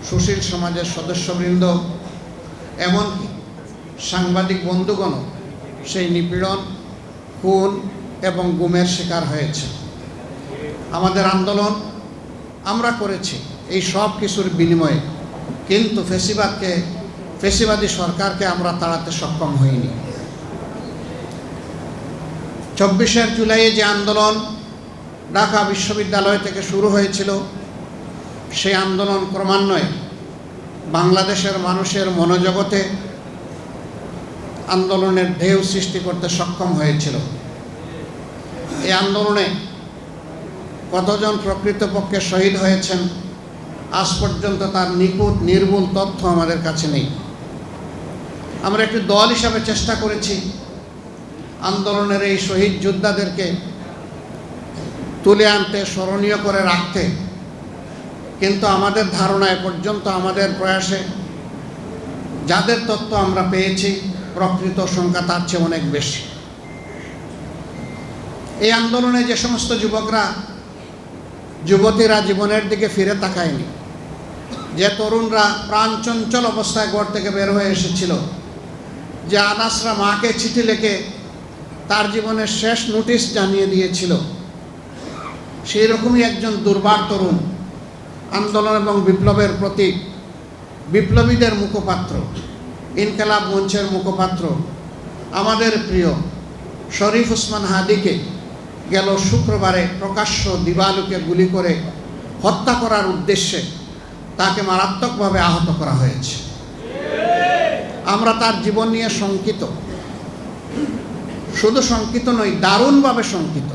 সুশীল সমাজের সদস্যবৃন্দ, এমনকি সাংবাদিক বন্ধুগণ সেই নিপীড়ন, খুন এবং গুমের শিকার হয়েছে। আমাদের আন্দোলন আমরা করেছি এই সব কিছুর বিনিময়ে, কিন্তু ফ্যাসিবাদী সরকারকে আমরা তাড়াতে সক্ষম হইনি। 24শে জুলাইয়ে যে আন্দোলন ঢাকা বিশ্ববিদ্যালয় থেকে শুরু হয়েছিল, সেই আন্দোলন ক্রমান্বয়ে বাংলাদেশের মানুষের মনোজগতে আন্দোলনের ঢেউ সৃষ্টি করতে সক্ষম হয়েছিল। এই আন্দোলনে কতজন প্রকৃতপক্ষে শহীদ হয়েছেন আজ পর্যন্ত তার নিখুঁত নির্ভুল তথ্য আমাদের কাছে নেই। আমরা একটি দল হিসাবে চেষ্টা করেছি আন্দোলনের এই শহীদ যোদ্ধাদেরকে তুলে আনতে, স্মরণীয় করে রাখতে, কিন্তু আমাদের ধারণায় পর্যন্ত, আমাদের প্রয়াসে যাদের তথ্য আমরা পেয়েছি প্রকৃত সংখ্যা তার চেয়ে অনেক বেশি। এই আন্দোলনে যে সমস্ত যুবতীরা জীবনের দিকে ফিরে তাকায়নি, যে তরুণরা প্রাণচঞ্চল অবস্থায় ঘর থেকে বের হয়ে এসেছিল, যে আনাসরা মাকে চিঠি লিখে তার জীবনের শেষ নোটিশ জানিয়ে দিয়েছিল, সেই রকমই একজন দুর্বার তরুণ, আন্দোলন এবং বিপ্লবের প্রতীক, বিপ্লবীদের মুখপাত্র, ইনকিলাব মঞ্চের মুখপাত্র, আমাদের প্রিয় শরীফ ওসমান হাদিকে গেল শুক্রবারে প্রকাশ্য দিবালোকে গুলি করে হত্যা করার উদ্দেশ্যে তাকে মারাত্মকভাবে আহত করা হয়েছে। আমরা তার জীবন নিয়ে শঙ্কিত, শুধু শঙ্কিত নই, দারুণভাবে শঙ্কিত।